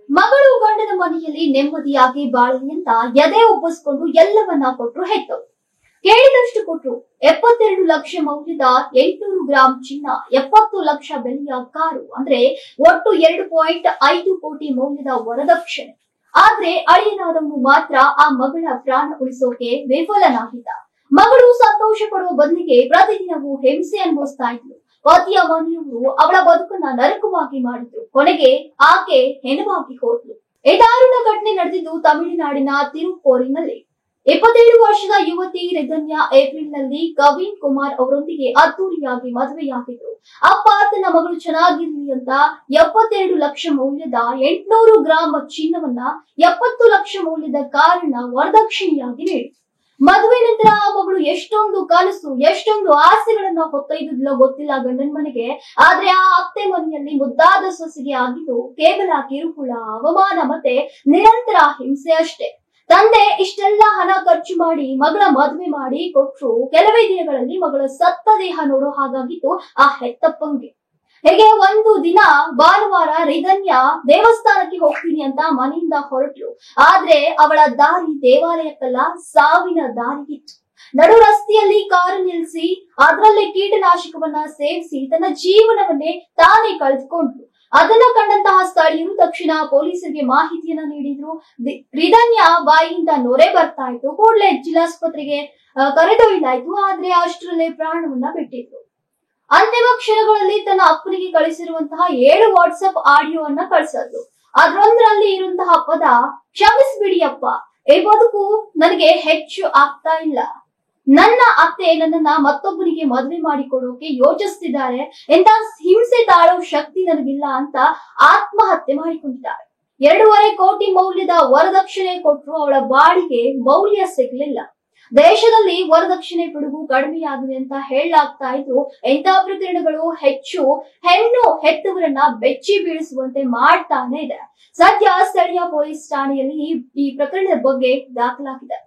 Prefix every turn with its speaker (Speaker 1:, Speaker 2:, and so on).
Speaker 1: ಮಗಳು ಗಂಡನ ಮನೆಯಲ್ಲಿ ನೆಮ್ಮದಿಯಾಗಿ ಬಾಳಲಿ ಅಂತ ಎದೆ ಉಬ್ಬಿಸಿಕೊಂಡು ಎಲ್ಲವನ್ನ ಕೊಟ್ರು ಹೆತ್ತರು. ಕೇಳಿದಷ್ಟು ಕೊಟ್ರು. 72 ಲಕ್ಷ ಮೌಲ್ಯದ 800 ಗ್ರಾಂ ಚಿನ್ನ, 70 ಲಕ್ಷ ಬೆಲೆಯ ಕಾರು, ಅಂದ್ರೆ ಒಟ್ಟು 2.5 ಕೋಟಿ ಮೌಲ್ಯದ ವರದಕ್ಷಿಣೆ. ಆದ್ರೆ ಅಳಿಯನಾದವನು ಮಾತ್ರ ಆ ಮಗಳ ಪ್ರಾಣ ಉಳಿಸೋಕೆ ವಿಫಲನಾಗಿದ್ದ. ಮಗಳು ಸಂತೋಷ ಪಡುವ ಬದಲಿಗೆ ಪ್ರತಿದಿನವೂ ಹಿಂಸೆ ಅನುಭವಿಸ್ತಾ ಇದ್ಲು. ಪತಿಯ ಮನೆಯವರು ಅವಳ ಬದುಕನ್ನ ನರಕವಾಗಿ ಮಾಡಿದ್ರು. ಕೊನೆಗೆ ಆಕೆ ಹೆಣವಾಗಿ ಹೋದ್ಲು. ಈ ದಾರುಣ ಘಟನೆ ನಡೆದಿದ್ದು ತಮಿಳುನಾಡಿನ ತಿರುಪೂರಿನಲ್ಲಿ. 27 ವರ್ಷದ ಯುವತಿ ರಿಧನ್ಯ ಏಪ್ರಿಲ್ನಲ್ಲಿ ಕವಿನ್ ಕುಮಾರ್ ಅವರೊಂದಿಗೆ ಅದ್ದೂರಿಯಾಗಿ ಮದುವೆಯಾಗಿದ್ರು. ಅಪ್ಪ ತನ್ನ ಮಗಳು ಚೆನ್ನಾಗಿರ್ಲಿ ಅಂತ 72 ಲಕ್ಷ ಮೌಲ್ಯದ 800 ಗ್ರಾಂ ಚಿನ್ನವನ್ನ, 70 ಲಕ್ಷ ಮೌಲ್ಯದ ಕಾರನ್ನ ವರದಕ್ಷಿಣೆಯಾಗಿ ನೀಡಿದ್ರು. ಮದುವೆ ನಂತರ ಆ ಮಗಳು ಎಷ್ಟೊಂದು ಕನಸು, ಎಷ್ಟೊಂದು ಆಸೆಗಳನ್ನ ಹೊತ್ತೊಯ್ದಿದ್ಲೋ ಗೊತ್ತಿಲ್ಲ ಗಂಡನ ಮನೆಗೆ. ಆದ್ರೆ ಆ ಅತ್ತೆ ಮನೆಯಲ್ಲಿ ಮುದ್ದಾದ ಸೊಸೆಗೆ ಆಗಿದ್ದು ಕೇವಲ ಕಿರುಕುಳ, ಅವಮಾನ ಮತ್ತೆ ನಿರಂತರ ಹಿಂಸೆ ಅಷ್ಟೇ. ತಂದೆ ಇಷ್ಟೆಲ್ಲ ಹಣ ಖರ್ಚು ಮಾಡಿ ಮಗಳ ಮದುವೆ ಮಾಡಿ ಕೊಟ್ರು. ಕೆಲವೇ ದಿನಗಳಲ್ಲಿ ಮಗಳ ಸತ್ತ ದೇಹ ನೋಡೋ ಹಾಗಾಗಿತ್ತು ಆ ಹೆತ್ತಪ್ಪಂಗೆ. ಹೇಗೆ ಒಂದು ದಿನ ಭಾನುವಾರ ರಿಧನ್ಯ ದೇವಸ್ಥಾನಕ್ಕೆ ಹೋಗ್ತೀನಿ ಅಂತ ಮನೆಯಿಂದ ಹೊರಟ್ಲು. ಆದ್ರೆ ಅವಳ ದಾರಿ ದೇವಾಲಯಕ್ಕಲ್ಲ, ಸಾವಿನ ದಾರಿಗಿತ್ತು. ನಡು ರಸ್ತೆಯಲ್ಲಿ ಕಾರು ನಿಲ್ಲಿಸಿ ಅದರಲ್ಲೇ ಕೀಟನಾಶಕವನ್ನ ಸೇವಿಸಿ ತನ್ನ ಜೀವನವನ್ನೇ ತಾನೇ ಕಳೆದುಕೊಂಡ್ಲು. ಅದನ್ನ ಕಂಡಂತಹ ಸ್ಥಳೀಯರು ತಕ್ಷಣ ಪೊಲೀಸರಿಗೆ ಮಾಹಿತಿಯನ್ನ ನೀಡಿದ್ರು. ರಿಧನ್ಯ ಬಾಯಿಯಿಂದ ನೊರೆ ಬರ್ತಾ ಇತ್ತು. ಕೂಡಲೇ ಜಿಲ್ಲಾಸ್ಪತ್ರೆಗೆ ಕರೆದೊಯ್ಯಲಾಯ್ತು. ಆದ್ರೆ ಅಷ್ಟರಲ್ಲೇ ಪ್ರಾಣವನ್ನ ಬಿಟ್ಟಿದ್ರು. ಅಂತಿಮ ಕ್ಷಣಗಳಲ್ಲಿ ತನ್ನ ಅಪ್ಪನಿಗೆ ಕಳಿಸಿರುವಂತಹ 7 ವಾಟ್ಸ್ಆಪ್ ಆಡಿಯೋವನ್ನ ಕಳಿಸಿದ್ರು. ಅದ್ರೊಂದರಲ್ಲಿ ಇರುವಂತಹ ಪದ, ಕ್ಷಮಿಸ್ಬಿಡಿ ಅಪ್ಪ, ಈ ಬದುಕು ನನಗೆ ಹೆಚ್ಚು ಆಗ್ತಾ ಇಲ್ಲ. ನನ್ನ ಅತ್ತೆ ನನ್ನನ್ನ ಮತ್ತೊಬ್ಬರಿಗೆ ಮದುವೆ ಮಾಡಿಕೊಡೋಕೆ ಯೋಚಿಸ್ತಿದ್ದಾರೆ. ಎಂತ ಹಿಂಸೆ ತಾಳೋ ಶಕ್ತಿ ನನಗಿಲ್ಲ ಅಂತ ಆತ್ಮಹತ್ಯೆ ಮಾಡಿಕೊಂಡಿದ್ದಾರೆ. 2.5 ಕೋಟಿ ಮೌಲ್ಯದ ವರದಕ್ಷಿಣೆ ಕೊಟ್ಟರು. ಅವಳ ಬಾಡಿಗೆ ಮೌಲ್ಯ ಸಿಗ್ಲಿಲ್ಲ. ದೇಶದಲ್ಲಿ ವರದಕ್ಷಿಣೆ ಪಿಡುಗು ಕಡಿಮೆಯಾಗಿದೆ ಅಂತ ಹೇಳಲಾಗ್ತಾ ಇದ್ರು. ಇಂತಹ ಪ್ರಕರಣಗಳು ಹೆಚ್ಚು ಹೆಣ್ಣು ಹೆತ್ತವರನ್ನ ಬೆಚ್ಚಿ ಬೀಳಿಸುವಂತೆ ಮಾಡ್ತಾನೆ ಇದೆ. ಸದ್ಯ ಸ್ಥಳೀಯ ಪೊಲೀಸ್ ಠಾಣೆಯಲ್ಲಿ ಈ ಪ್ರಕರಣದ ಬಗ್ಗೆ ದಾಖಲಾಗಿದೆ.